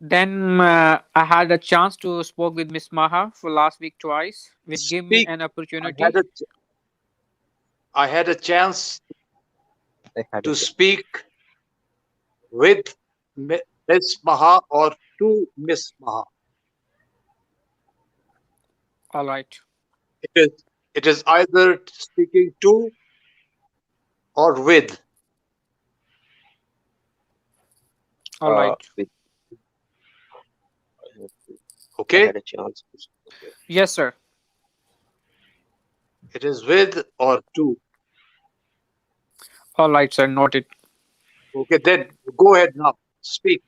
Then I had a chance to spoke with Miss Maha for last week twice, which gave me Speak. an I had opportunity. a I had a chance I had a to chance. speak with Miss Maha or to Miss Maha. All right, It is it is either speaking to or with. all right. With I had, I Okay, had a chance. Okay. Yes, sir. it is with or to. All right, sir. Noted. Okay, then go ahead now. Speak.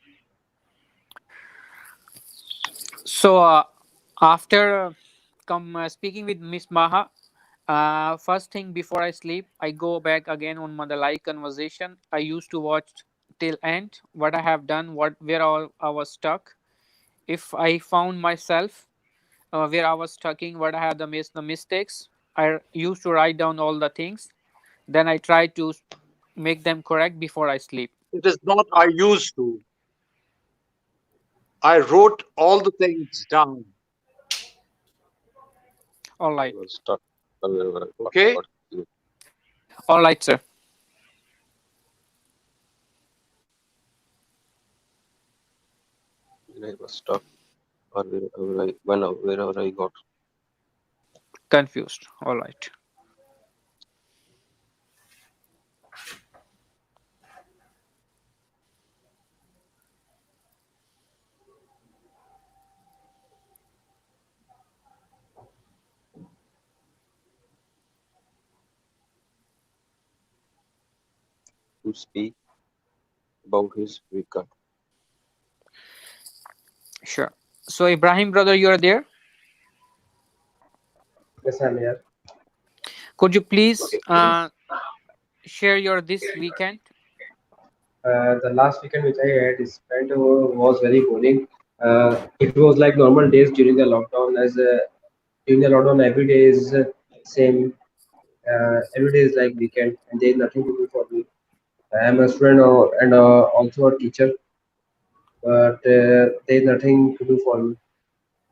So after speaking with Miss Maha, first thing before I sleep, I go back again on the live conversation. I used to watch till end what I have done, what where I was stuck. If I found myself where I was stucking, what I had the mistakes, I used to write down all the things. Then I try to make them correct before I sleep. It is not I used to. I wrote all the things down. All I right, was stuck somewhere where I Okay, got confused. all right, sir. When I was stuck or wherever I got. Confused. All right. To speak about his weekend. Sure. So Ibrahim, brother, you are there. Yes, I'm here. Could you please share your this weekend? The last weekend which I had spent was very boring. It was like normal days during the lockdown. As during the lockdown, every day is same. Every day is like weekend, and there is nothing to do for me. I am a student and also a teacher, but there is nothing to do for me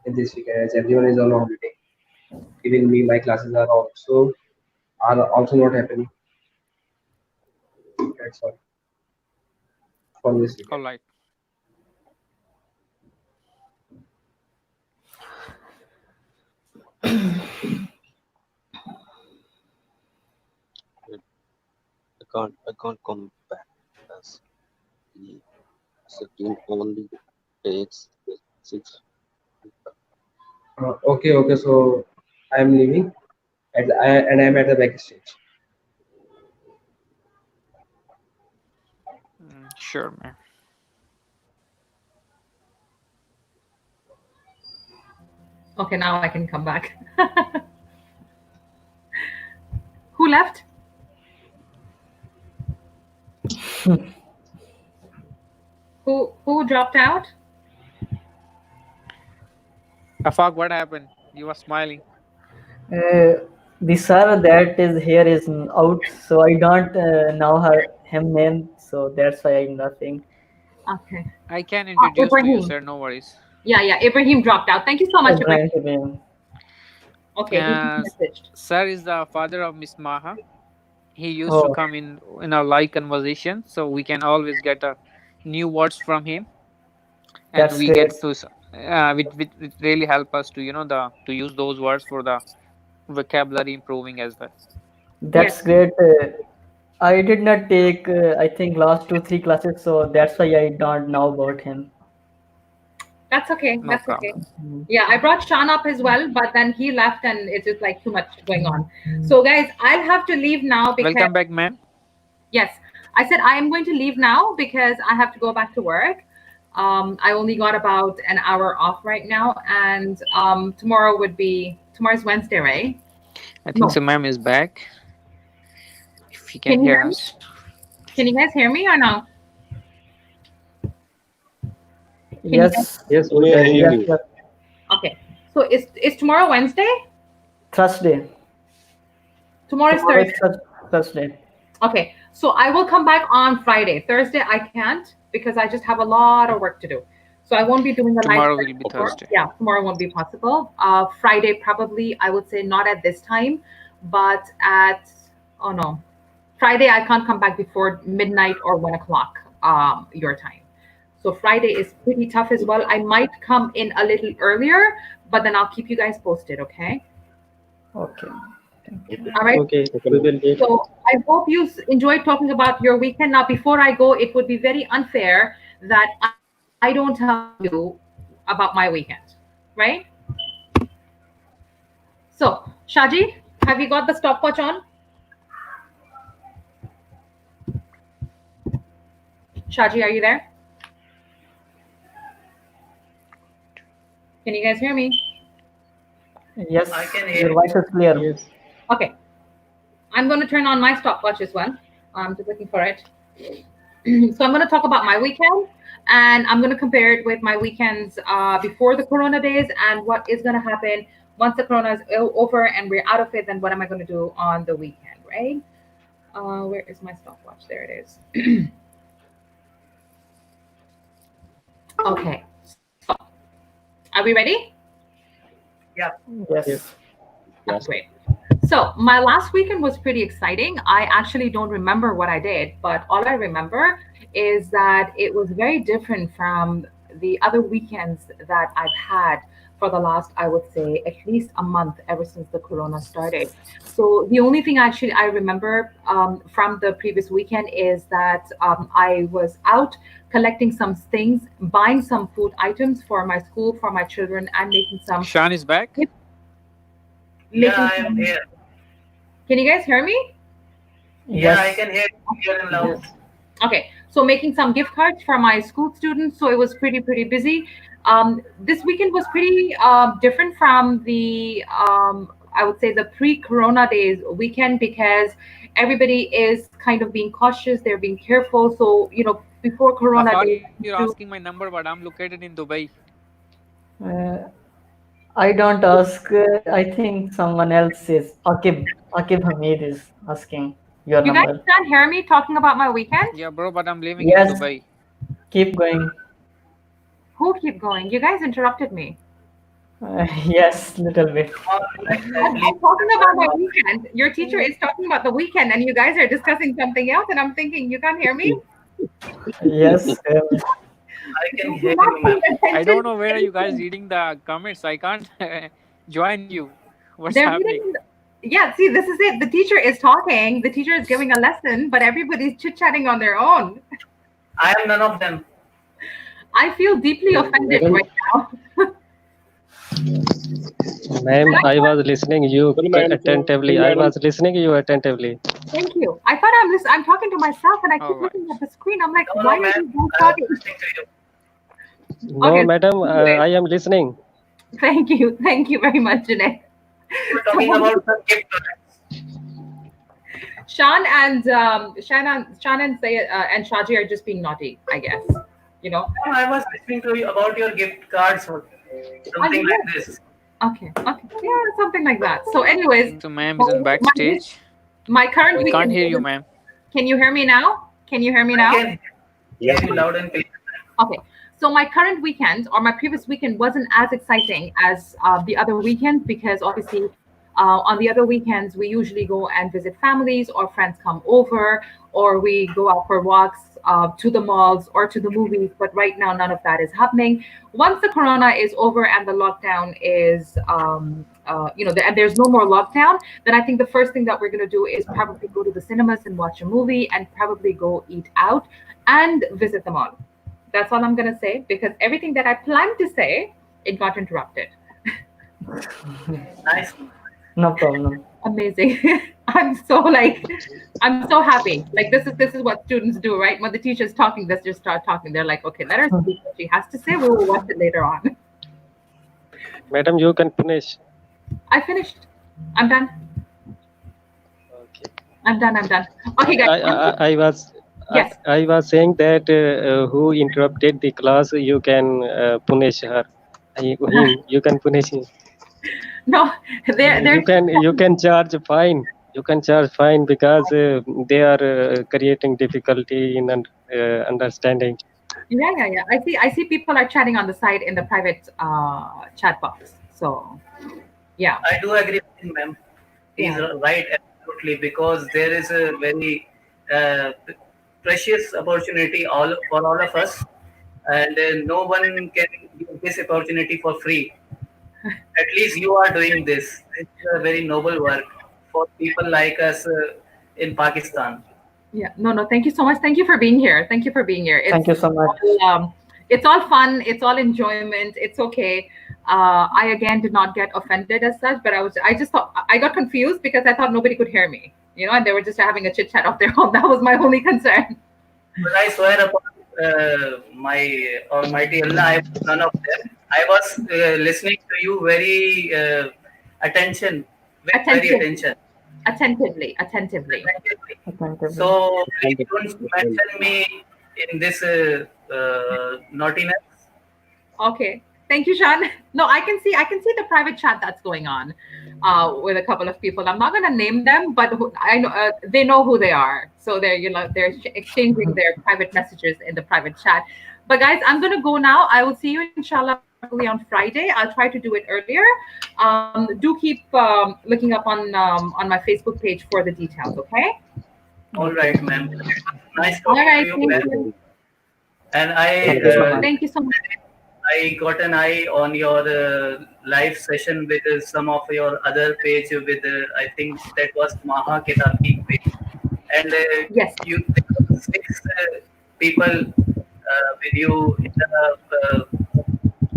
in this weekend as everyone is on holiday. Even me, my classes are also not happening. That's all for this All weekend. right. I can't come back as the sitting only takes 6. Okay. So I am leaving, and I am at the backstage. Sure, man. Okay, now I can come back. Who left? Who Who dropped out? Afaq, what happened? You were smiling. The sir that is here is out, so I don't know him name, so that's why I'm laughing. Okay. I can introduce to you, Ibrahim. sir. No worries. Yeah, Ibrahim dropped out. Thank you so much, Ibrahim. Ibrahim Ibrahim. Okay, he just messaged. Sir is the father of Miss Maha. He used to Oh, come in our live conversation, so we can always get new words from him, and that's we great. get to it really help us to to use those words for the vocabulary improving as well. Yes. That's great. I did not take, I think, last 2 3 classes, so that's why I don't know about him. That's okay. No That's okay. problem. Mm. Yeah, I brought Sean up as well, but then he left and it's just like too much going on. So, guys, I'll have to leave now because, Welcome back, ma'am. yes, I said I am going to leave now because I have to go back to work. I only got about an hour off right now, and tomorrow's Wednesday, right? I think No. so, ma'am is back. If you can Can you hear hear me? us. Can you guys hear me or no? Can you guys? Yes, Yes, we can hear yes, you. yes. Okay. So is tomorrow Wednesday? Thursday. Tomorrow is Tomorrow is Thursday. Thursday. Okay. So I will come back on Friday. Thursday I can't because I just have a lot of work to do. So I won't be doing the live Tomorrow will stream be before. Thursday. Yeah, tomorrow won't be possible. Friday probably I would say not at this time, but oh no, Friday I can't come back before midnight or 1 o'clock your time. So Friday is pretty tough as well. I might come in a little earlier, but then I'll keep you guys posted. Okay. Okay. All right. Okay, Okay, we ma'am. will wait. So I hope you enjoyed talking about your weekend. Now, before I go, it would be very unfair that I don't tell you about my weekend, right? So, Shaji, have you got the stopwatch on? Shaji, are you there? Can you guys hear me? Yes, I can hear your you. voice is clear. Yes. Okay. I'm going to turn on my stopwatch as well. I'm just looking for it. So I'm going to talk about my weekend, and I'm going to compare it with my weekends before the corona days and what is going to happen once the corona is over and we're out of it. Then what am I going to do on the weekend, right? Where is my stopwatch? There it is. Okay, so are we ready? Yeah. Yes. Yes. That's great. So my last weekend was pretty exciting. I actually don't remember what I did, but all I remember is that it was very different from the other weekends that I've had for the last, I would say, at least a month ever since the corona started. So the only thing actually I remember from the previous weekend is that I was out collecting some things, buying some food items for my school, for my children, and Sean is back. Yeah, making I am some. here. Can you guys hear me? Yeah, I Yes. can hear you clear and loud. Yes. Okay, so making some gift cards for my school students. So it was pretty busy. This weekend was pretty different from the I would say the pre-corona days weekend because everybody is kind of being cautious. They're being careful. So before corona Afaq, days, you're asking my number, but I'm located in Dubai. Uh, I don't ask. I think someone else is Akib Hamid is asking your you guys number. can't hear me talking about my weekend. Yeah, bro, but I'm living in Yes, Dubai. keep going. Who keep going? You guys interrupted me. Yes, little bit. Or like, I'm please. talking about my weekend. Your teacher is talking about the weekend, and you guys are discussing something else. And I'm thinking, you can't hear me. Yes, I can You're hear not you, paying ma'am. I attention don't to know where are you guys anything. reading the comments. I can't join you. What's They're happening? reading. Yeah, see, this is it. The teacher is talking. The teacher is giving a lesson, but everybody's chit chatting on their own. I am none of them. I feel deeply offended Madam, right now. ma'am, I was listening you Sorry, madam. attentively. I Madam, was listening you attentively. Thank you. I thought I'm talking to myself, and I keep All right. looking at the screen. I'm like, No, why no, are ma'am. you guys I am talking? listening to you. No, Okay, madam, I am listening. thank you very much, Jeanette. We're talking about some gift products. Sean and Shanan and Shaji are just being naughty, I guess. You know. I was listening to you about your gift cards or I something like yes. this. Okay. Okay. Yeah, something like that. So, anyways, So ma'am my, is on my, backstage. my current We can't weekend. hear you, ma'am. Can you hear me now? Can you hear me I now? can Yes, hear you ma'am. loud and clear. Okay. So my current weekend or my previous weekend wasn't as exciting as the other weekends because obviously on the other weekends we usually go and visit families or friends come over or we go out for walks to the malls or to the movies. But right now none of that is happening. Once the corona is over and the lockdown is and there's no more lockdown, then I think the first thing that we're going to do is probably go to the cinemas and watch a movie and probably go eat out and visit the mall. That's all I'm gonna say because everything that I planned to say, it got interrupted. Nice. No problem. Amazing. I'm so like, I'm so happy. Like this is what students do, right? When the teacher's talking, let's just start talking. They're like, okay, let her speak what she has to say. We will watch it later on. Madam, you can finish. I finished. I'm done. Okay. I'm done. I'm done. Okay, guys. I was Yes. I was saying that who interrupted the class, you can punish her. Him, you can punish him. No, they're You can charge fine. You can charge fine because they are creating difficulty in understanding. yeah. I see people are chatting on the side in the private chat box. So yeah. I do agree with him, ma'am. He's Yeah. right, absolutely, because there is a very precious opportunity for all of us, and no one can give this opportunity for free. At least you are doing this. It's a very noble work for people like us in Pakistan. Yeah, no. Thank you so much. Thank you for being here. Thank you for being here. Thank you so much. It's all fun. It's all enjoyment. It's okay. I again did not get offended as such, but I just thought I got confused because I thought nobody could hear me, and they were just having a chit chat of their own. That was my only concern. But I swear upon my Almighty Allah, I was none of them. I was listening to you very with very Attentive, attention. attentively. So please don't 100%. mention me in this naughtiness. Okay. Thank you, Sean. No, I can see the private chat that's going on with a couple of people. I'm not gonna name them, but I know they know who they are. So they're exchanging their private messages in the private chat. But guys, I'm gonna go now. I will see you inshallah probably on Friday. I'll try to do it earlier. Do keep looking up on my Facebook page for the details. Okay. All right, ma'am. Nice All talking to right. you, Thank ma'am. you. And Thank you so much. Thank you so much. I got an eye on your live session with some of your other page with I think that was Maha Kitabi page, and Yes. there were six people with you in the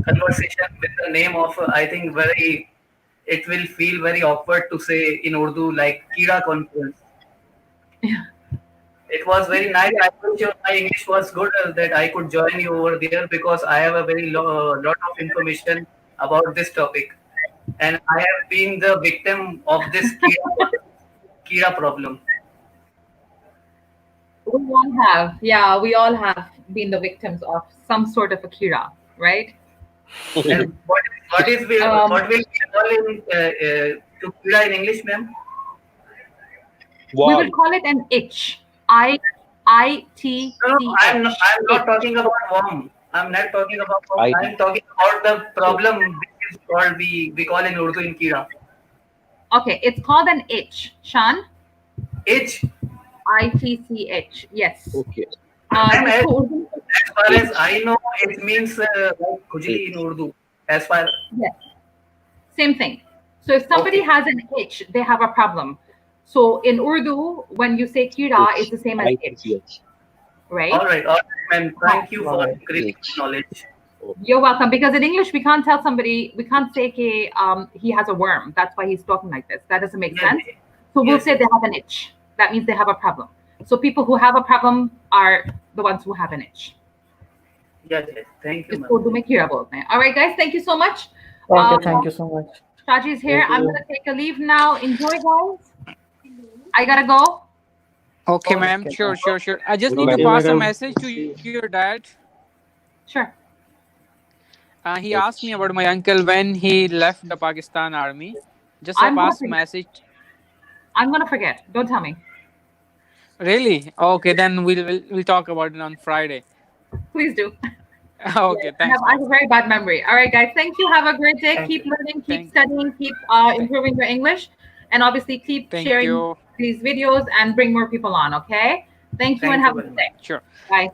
conversation with the name of I think very. It will feel very awkward to say in Urdu like Kira conference. It was very nice. I wish my English was good that I could join you over there because I have a very lot of information about this topic, and I have been the victim of this Kira problem. We all have. Yeah, we all have been the victims of some sort of Akira, right? And what will we call to Kira in English, ma'am? We Wow. will call it an itch. I T No, C I'm H. not talking about worm. I'm not talking about worm. I I'm talking about the problem which is called we call in Urdu in Kira. Okay, it's called an itch. Shan, H. ITCH. Yes. okay. Ma'am, as जिसको far as H. I know, it means like khujli in H. Urdu. As far yes, same thing. So if somebody okay, has an itch, they have a problem. So in Urdu, when you say kira, it's H. the same as I T itch, C H. right? all right, ma'am. Thank you for Alright. increasing H. my knowledge. You're welcome. Because in English, we can't tell somebody, we can't say he has a worm. That's why he's talking like this. That doesn't make Yes, sense. So we'll yes, say they have an itch. That means they have a problem. So people who have a problem are the ones who have an itch. yes. Thank you, इसको ma'am. Urdu में कीड़ा बोलते हैं. All right, guys. Thank you so much. Okay, thank you so much. Shaji's here. Thank I'm you. gonna take a leave now. Enjoy, guys. I gotta go. Okay, Okay. ma'am. Okay, Sure. I just Good need to madam. pass a madam. message to your dad. Sure. He asked me about my uncle when he left the Pakistan army. Just I I'm gonna passed forget. message. I'm gonna forget. Don't tell me. Really? Okay, then we'll talk about it on Friday. Please do. Okay, I thanks, have man. a very bad memory. All right, guys. Thank you. Have a great day. Thank Keep you. learning, keep Thank, studying, keep th- improving your English, and obviously keep thank sharing you. these videos and bring more people on. Okay. Thank you and Thank you have a very good much. day. Sure. Bye.